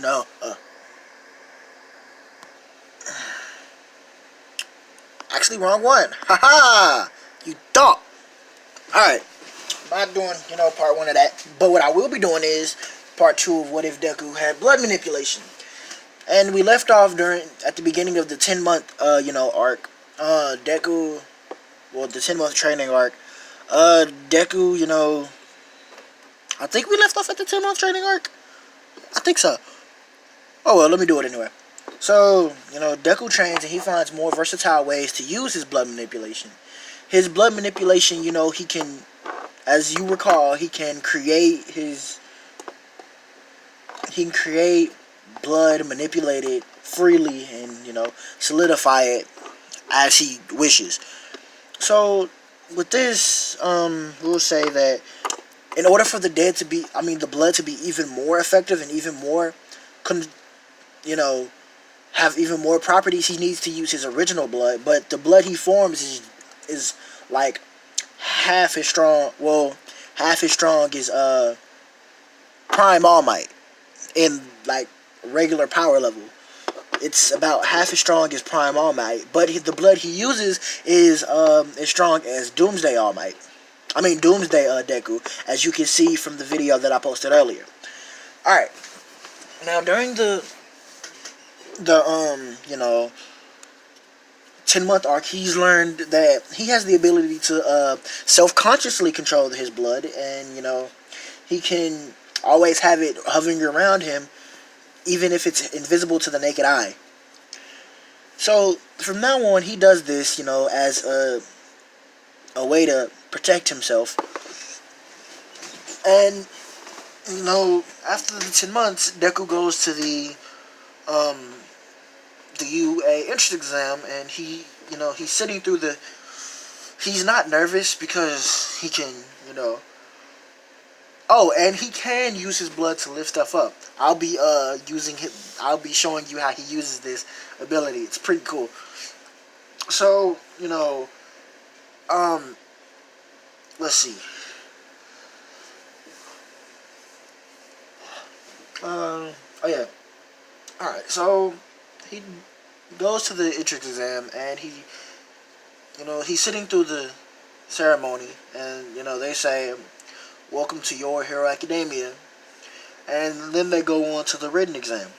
No. Actually, wrong one. Haha! You thought. Alright. Not doing, part one of that. But what I will be doing is part two of What If Deku Had Blood Manipulation. And we left off at the beginning of the 10-month, arc. Deku, the 10-month training arc. Deku, I think we left off at the 10-month training arc. I think so. Oh well, let me do it anyway. So, Deku trains and he finds more versatile ways to use his blood manipulation. His blood manipulation, he can, as you recall, he can create blood manipulated freely and, solidify it as he wishes. So, with this, we'll say that in order for the blood to be even more effective and even more, have even more properties, he needs to use his original blood. But the blood he forms is like half as strong. Well, half as strong as Prime All Might in like regular power level. It's about half as strong as Prime All Might, but the blood he uses is as strong as Doomsday All Might. I mean Doomsday Deku, as you can see from the video that I posted earlier. All right. Now during the 10-month arc, he's learned that he has the ability to self-consciously control his blood, and he can always have it hovering around him, even if it's invisible to the naked eye. So from now on, he does this, as a way to protect himself. And after the 10 months, Deku goes to the UA entrance exam, and he's sitting through he's not nervous because he can, oh, and he can use his blood to lift stuff up. I'll be showing you how he uses this ability. It's pretty cool. So, let's see. Oh yeah. Alright, so he goes to the entrance exam, and he's sitting through the ceremony, and they say, "Welcome to Your Hero Academia," and then they go on to the written exam.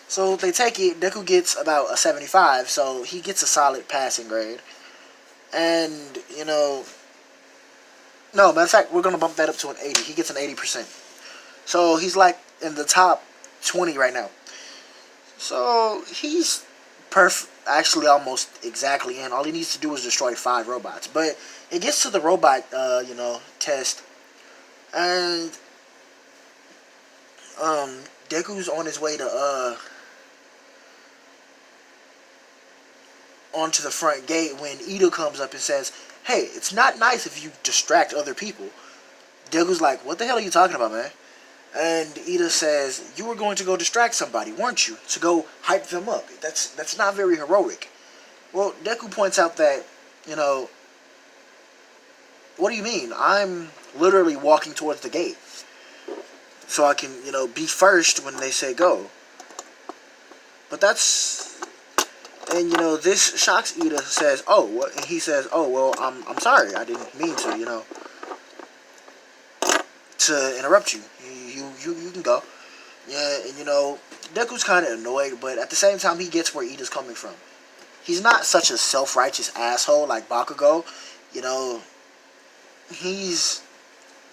So they take it. Deku gets about a 75, so he gets a solid passing grade. And no, matter of fact, we're gonna bump that up to an 80. He gets an 80%. So he's like in the top 20 right now. So he's actually almost exactly in. All he needs to do is destroy 5 robots. But it gets to the robot, test, and Deku's on his way to onto the front gate when Ida comes up and says, "Hey, it's not nice if you distract other people." Deku's like, "What the hell are you talking about, man?" And Ida says, "You were going to go distract somebody, weren't you? To go hype them up. That's not very heroic." Well, Deku points out that, what do you mean? I'm literally walking towards the gate, so I can, be first when they say go. But and this shocks Ida. Says, "Oh, what?" And he says, "Oh, well, I'm sorry. I didn't mean to, to interrupt you. You can go." Yeah, and Deku's kind of annoyed, but at the same time, he gets where Ida's coming from. He's not such a self-righteous asshole like Bakugo. He's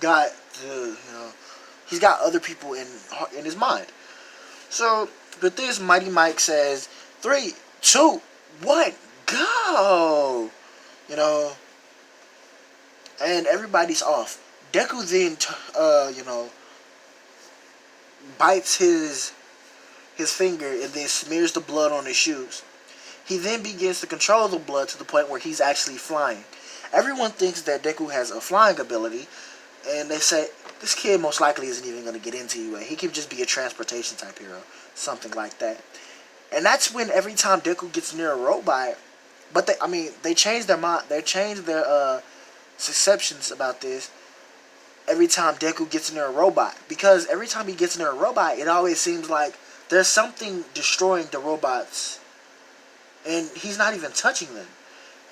got he's got other people in his mind. So, with this, Mighty Mike says, 3, 2, 1, go! And everybody's off. Deku then, bites his finger and then smears the blood on his shoes. He then begins to control the blood to the point where he's actually flying. Everyone thinks that Deku has a flying ability, and they say, this kid most likely isn't even going to get into UA. He could just be a transportation type hero, something like that. And that's when every time Deku gets near a robot, but they changed their mind. They changed their perceptions about this. every time Deku gets near a robot. Because every time he gets near a robot, it always seems like there's something destroying the robots. And he's not even touching them.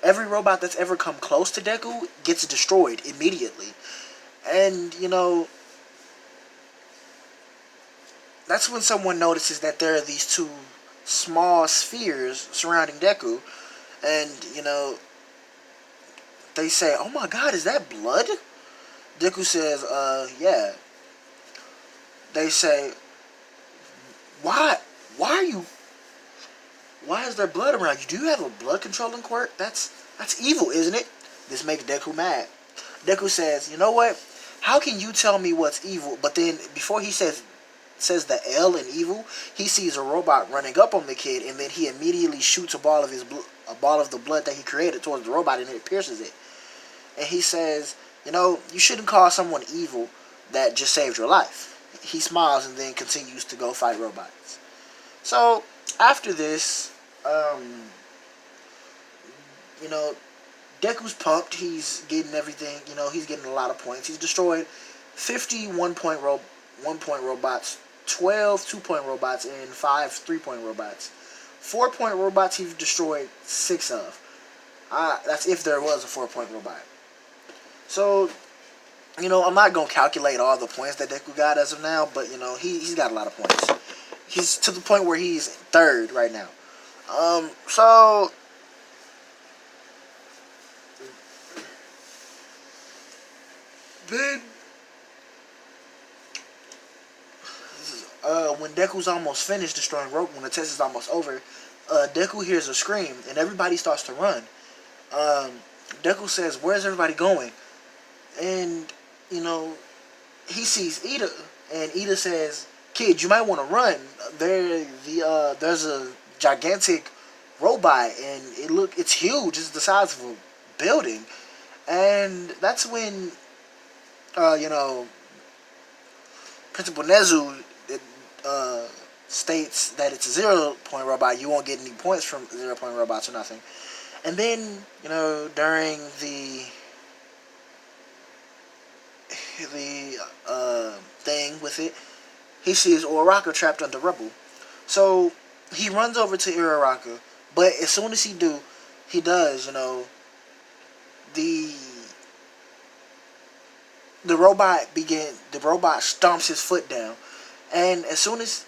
Every robot that's ever come close to Deku gets destroyed immediately. And, that's when someone notices that there are these two small spheres surrounding Deku. And, they say, "Oh my god, is that blood?" Deku says, yeah. They say, Why? Why are you... Why is there blood around you? Do you have a blood controlling quirk? That's evil, isn't it? This makes Deku mad. Deku says, "You know what? How can you tell me what's evil?" But then, before he says the L in evil, he sees a robot running up on the kid, and then he immediately shoots a ball of the blood that he created towards the robot, and it pierces it. And he says, "You shouldn't call someone evil that just saved your life." He smiles and then continues to go fight robots. So after this, you know, Deku's pumped. He's getting everything. He's getting a lot of points. He's destroyed 50 1-point robots, 12 2-point robots, and 5 3-point robots. 4-point robots he's destroyed 6 of. That's if there was a 4-point robot. So, I'm not going to calculate all the points that Deku got as of now, but, he's got a lot of points. He's to the point where he's 3rd right now. So... Then... when Deku's almost finished destroying Rogue, when the test is almost over, Deku hears a scream, and everybody starts to run. Deku says, "Where's everybody going?" And, he sees Ida, and Ida says, "Kid, you might want to run. There's a gigantic robot, and it's huge. It's the size of a building." And that's when, Principal Nezu states that it's a 0-point robot. You won't get any points from 0-point robots or nothing. And then, during the thing with it, he sees Uraraka trapped under rubble. So he runs over to Uraraka, but as soon as he does, the robot stomps his foot down, and as soon as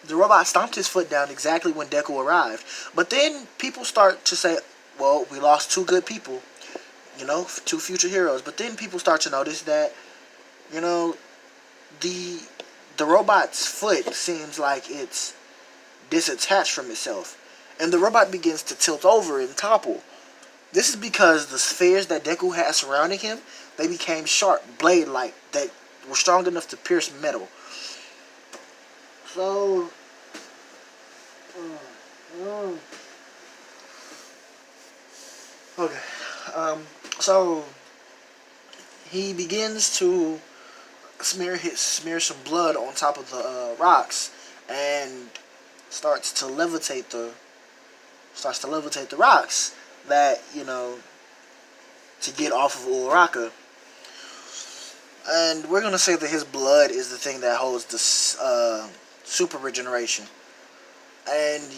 the robot stomped his foot down exactly when Deku arrived. But then people start to say, "Well, we lost 2 good people, 2 future heroes." But then people start to notice that, the robot's foot seems like it's disattached from itself, and the robot begins to tilt over and topple. This is because the spheres that Deku had surrounding him, they became sharp, blade-like, that were strong enough to pierce metal. So, okay, so he begins to smear some blood on top of the rocks, and starts to levitate the rocks that, to get off of Uraraka. And we're going to say that his blood is the thing that holds the super regeneration. And,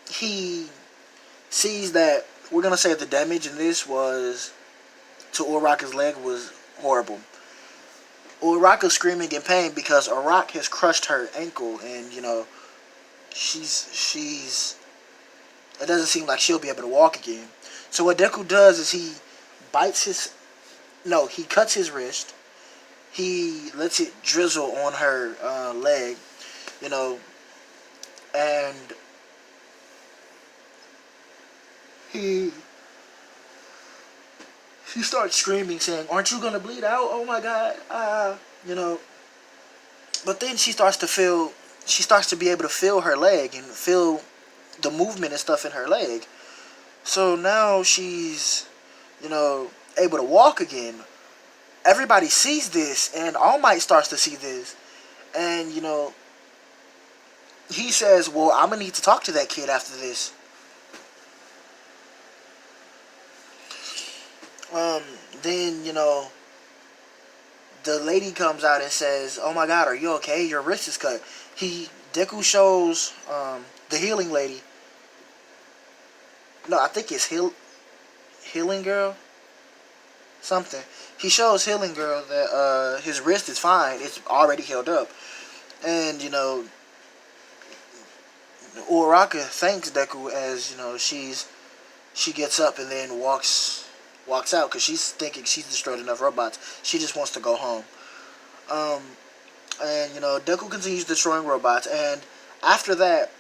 he sees that, we're going to say the damage in this was, to Uraraka's leg, was horrible. Uraraka's screaming in pain because Uraraka has crushed her ankle, and, she's it doesn't seem like she'll be able to walk again. So what Deku does is he cuts his wrist. He lets it drizzle on her leg, and she starts screaming, saying, "Aren't you gonna bleed out? Oh my god!" But then she starts to be able to feel her leg and feel the movement and stuff in her leg. So now she's, able to walk again. Everybody sees this, and All Might starts to see this, and he says, "Well, I'm gonna need to talk to that kid after this." Then the lady comes out and says, "Oh my God, are you okay? Your wrist is cut." Deku shows the healing lady. No, I think it's healing girl. Something. He shows healing girl that his wrist is fine. It's already healed up, and Uraraka thanks Deku as she gets up and then walks out because she's thinking she's destroyed enough robots. She just wants to go home. Um, and Deku continues destroying robots, and after that,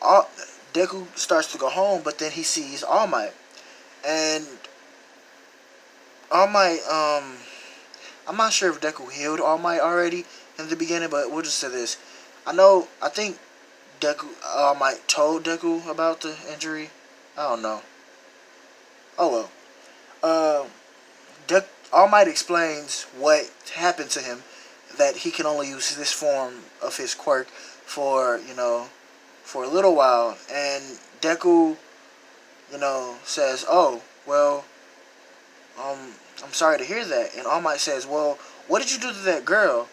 all, Deku starts to go home, but then he sees All Might, and All Might. I'm not sure if Deku healed All Might already in the beginning, but we'll just say this: I think Deku All Might told Deku about the injury. I don't know. Oh well. All Might explains what happened to him, that he can only use this form of his quirk for for a little while, and Deku says, "Oh well, I'm sorry to hear that." And All Might says, "Well, what did you do to that girl?"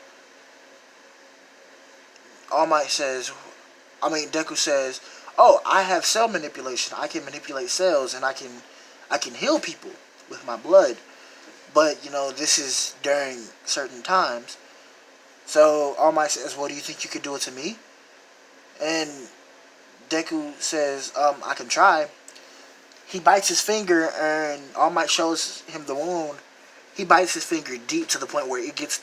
All Might says, Deku says, "Oh, I have cell manipulation. I can manipulate cells, and I can heal people with my blood. But this is during certain times." So All Might says, "Well, do you think you could do it to me?" And Deku says, "I can try." He bites his finger, and All Might shows him the wound. He bites his finger deep to the point where it gets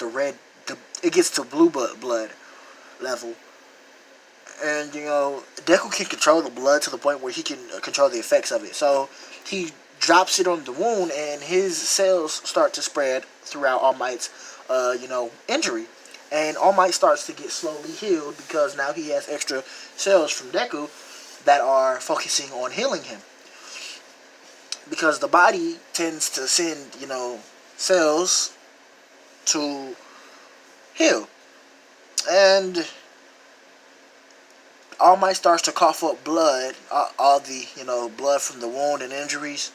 it gets to blue blood level. And Deku can control the blood to the point where he can control the effects of it. So he drops it on the wound, and his cells start to spread throughout All Might's injury. And All Might starts to get slowly healed because now he has extra cells from Deku that are focusing on healing him. Because the body tends to send, cells to heal. And All Might starts to cough up blood, all the, blood from the wound and injuries.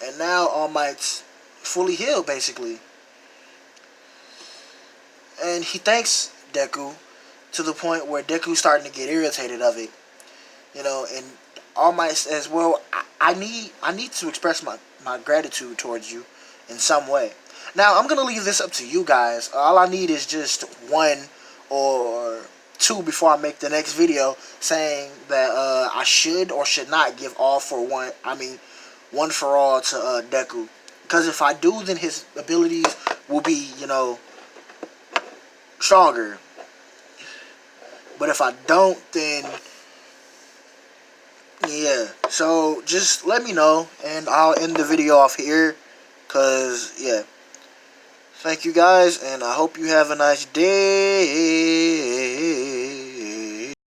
And now All Might's fully healed, basically. And he thanks Deku to the point where Deku's starting to get irritated of it. And All Might says, "Well, I need to express my gratitude towards you in some way." Now, I'm going to leave this up to you guys. All I need is just one or two before I make the next video saying that I should or should not give one for all to Deku. Because if I do, then his abilities will be, stronger. But if I don't, then yeah. So just let me know, and I'll end the video off here. Because yeah. Thank you guys, and I hope you have a nice day.